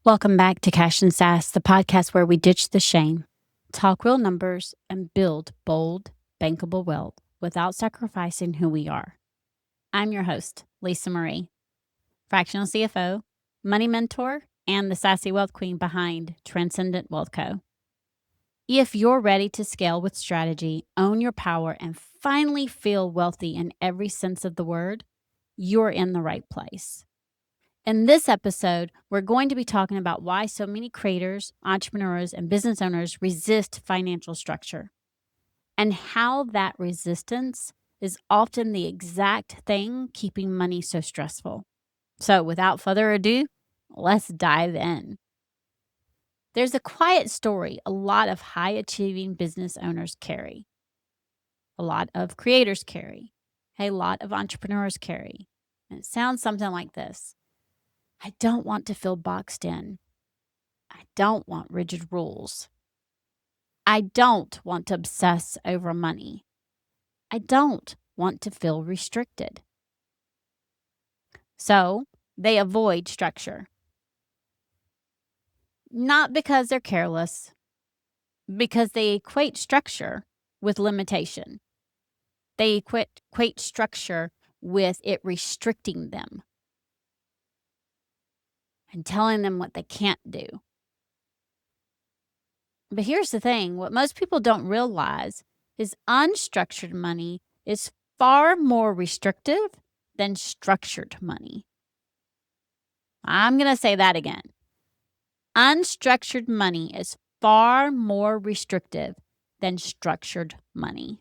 Welcome back to Cash and Sass, the podcast where we ditch the shame, talk real numbers, and build bold, bankable wealth without sacrificing who we are. I'm your host, Lisa Marie, fractional CFO, money mentor, and the sassy wealth queen behind Transcendent Wealth Co. If you're ready to scale with strategy, own your power, and finally feel wealthy in every sense of the word, you're in the right place. In this episode, we're going to be talking about why so many creators, entrepreneurs, and business owners resist financial structure and how that resistance is often the exact thing keeping money so stressful. So, without further ado, let's dive in. There's a quiet story a lot of high achieving business owners carry, a lot of creators carry, a lot of entrepreneurs carry. And it sounds something like this: I don't want to feel boxed in. I don't want rigid rules. I don't want to obsess over money. I don't want to feel restricted. So they avoid structure. Not because they're careless, because they equate structure with limitation. They equate structure with it restricting them and telling them what they can't do. But here's the thing, what most people don't realize is unstructured money is far more restrictive than structured money. I'm going to say that again. Unstructured money is far more restrictive than structured money.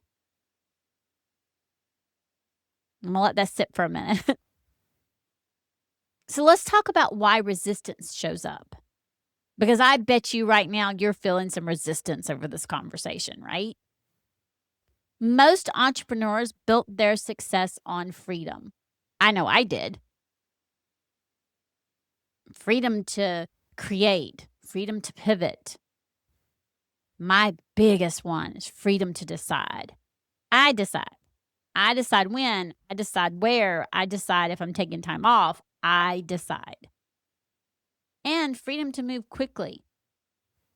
I'm going to let that sit for a minute. So let's talk about why resistance shows up. Because I bet you right now you're feeling some resistance over this conversation, right? Most entrepreneurs built their success on freedom. I know I did. Freedom to create, freedom to pivot. My biggest one is freedom to decide. I decide. I decide when, I decide where, I decide if I'm taking time off, I decide. And freedom to move quickly.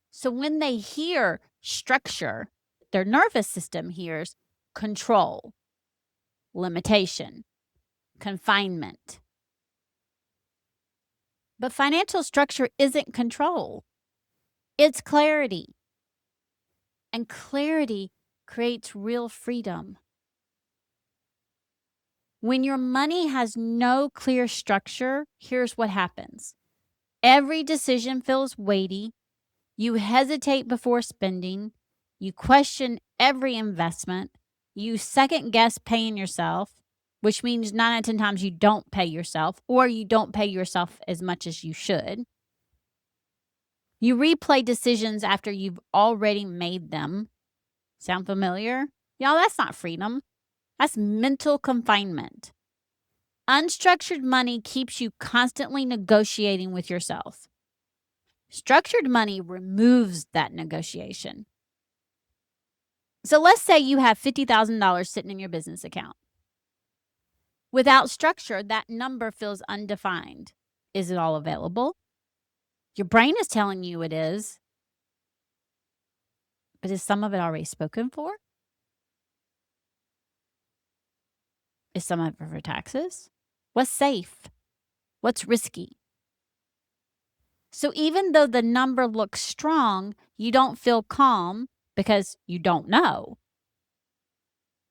So when they hear structure, their nervous system hears control, limitation, confinement. But financial structure isn't control. It's clarity. And clarity creates real freedom. When your money has no clear structure, here's what happens. Every decision feels weighty. You hesitate before spending. You question every investment. You second guess paying yourself, which means 9 out of 10 times you don't pay yourself, or you don't pay yourself as much as you should. You replay decisions after you've already made them. Sound familiar? Y'all, that's not freedom. That's mental confinement. Unstructured money keeps you constantly negotiating with yourself. Structured money removes that negotiation. So let's say you have $50,000 sitting in your business account. Without structure, that number feels undefined. Is it all available? Your brain is telling you it is. But is some of it already spoken for? Is some of it for taxes? What's safe? What's risky? So even though the number looks strong, you don't feel calm because you don't know.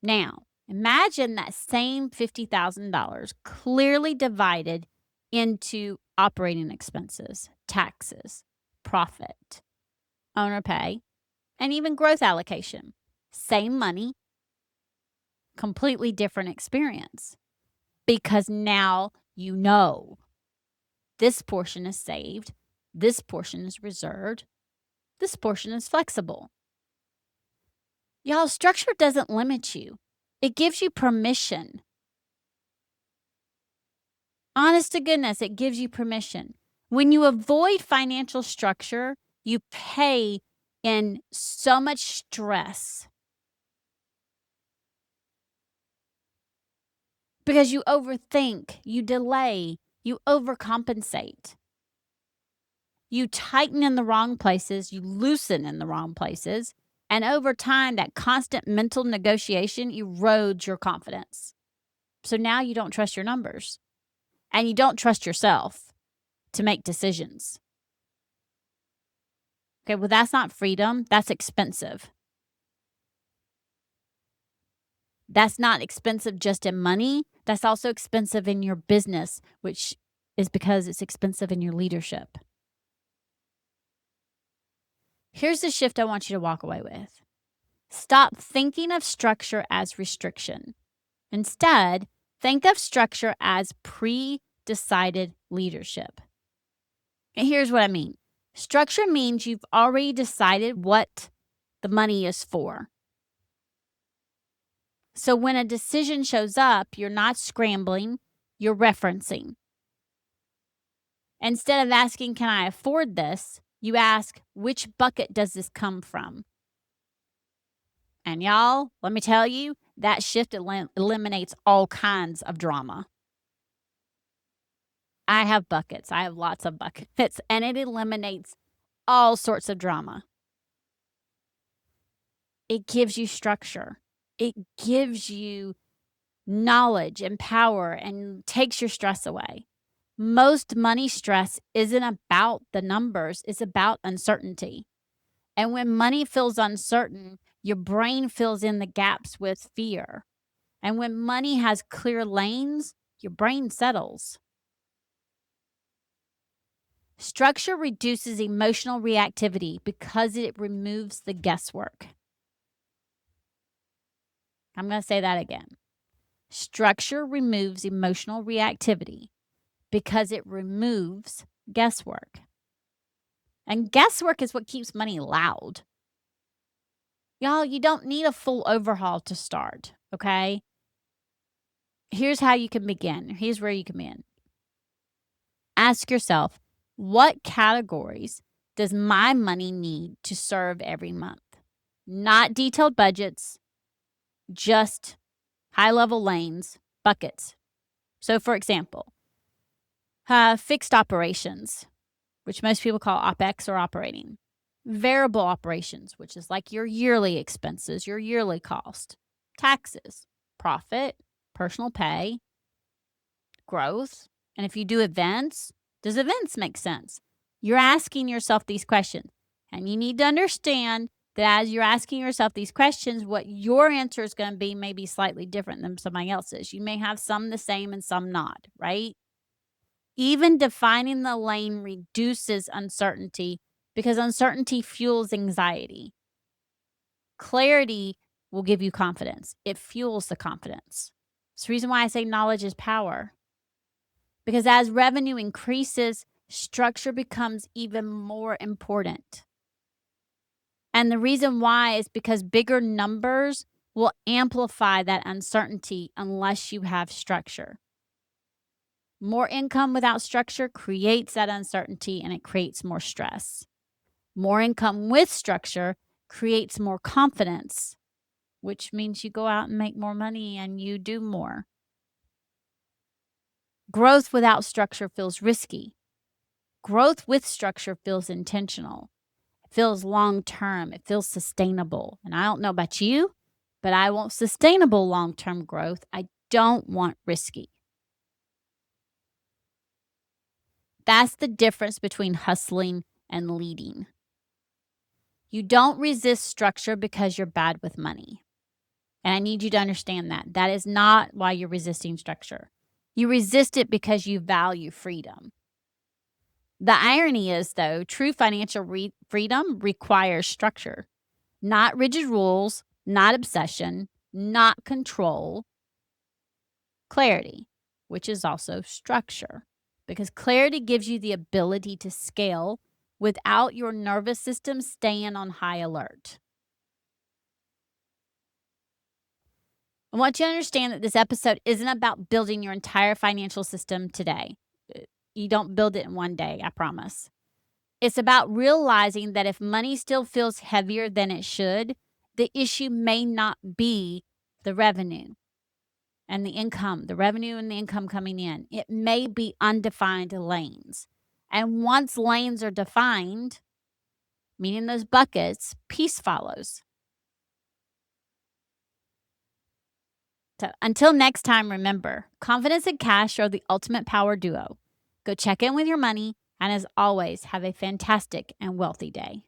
Now, imagine that same $50,000 clearly divided into operating expenses, taxes, profit, owner pay, and even growth allocation. Same money, completely different experience. Because now you know this portion is saved, this portion is reserved, this portion is flexible. Y'all, structure doesn't limit you. It gives you permission. Honest to goodness, it gives you permission. When you avoid financial structure, you pay in so much stress because you overthink, you delay, you overcompensate. You tighten in the wrong places, you loosen in the wrong places. And over time, that constant mental negotiation erodes your confidence. So now you don't trust your numbers and you don't trust yourself to make decisions. Okay, well, that's not freedom. That's expensive. That's not expensive just in money. That's also expensive in your business, which is because it's expensive in your leadership. Here's the shift I want you to walk away with. Stop thinking of structure as restriction. Instead, think of structure as pre-decided leadership. And here's what I mean. Structure means you've already decided what the money is for. So when a decision shows up, you're not scrambling, you're referencing. Instead of asking, can I afford this? You ask, which bucket does this come from? And y'all, let me tell you, that shift eliminates all kinds of drama. I have buckets. I have lots of buckets, and it eliminates all sorts of drama. It gives you structure. It gives you knowledge and power and takes your stress away. Most money stress isn't about the numbers, it's about uncertainty. And when money feels uncertain, your brain fills in the gaps with fear. And when money has clear lanes, your brain settles. Structure reduces emotional reactivity because it removes the guesswork. I'm going to say that again. Structure removes emotional reactivity because it removes guesswork. And guesswork is what keeps money loud. Y'all, you don't need a full overhaul to start, okay? Here's how you can begin. Here's where you come in. Ask yourself, what categories does my money need to serve every month? Not detailed budgets, just high-level lanes, buckets. So, for example, fixed operations, which most people call OPEX or operating. Variable operations, which is like your yearly expenses, your yearly cost. Taxes, profit, personal pay, growth. And if you do events, does events make sense? You're asking yourself these questions. And you need to understand that as you're asking yourself these questions, what your answer is going to be may be slightly different than somebody else's. You may have some the same and some not, right? Even defining the lane reduces uncertainty because uncertainty fuels anxiety. Clarity will give you confidence. It fuels the confidence. It's the reason why I say knowledge is power. Because as revenue increases, structure becomes even more important. And the reason why is because bigger numbers will amplify that uncertainty unless you have structure. More income without structure creates that uncertainty and it creates more stress. More income with structure creates more confidence, which means you go out and make more money and you do more. Growth without structure feels risky. Growth with structure feels intentional. It feels long-term. It feels sustainable. And I don't know about you, but I want sustainable long-term growth. I don't want risky. That's the difference between hustling and leading. You don't resist structure because you're bad with money. And I need you to understand that. That is not why you're resisting structure. You resist it because you value freedom. The irony is, though, true financial freedom requires structure, not rigid rules, not obsession, not control, clarity, which is also structure. Because clarity gives you the ability to scale without your nervous system staying on high alert. I want you to understand that this episode isn't about building your entire financial system today. You don't build it in one day, I promise. It's about realizing that if money still feels heavier than it should, the issue may not be the revenue and the income, the revenue and the income coming in. It may be undefined lanes. And once lanes are defined, meaning those buckets, peace follows. So until next time, remember, confidence and cash are the ultimate power duo. Go check in with your money, and as always, have a fantastic and wealthy day.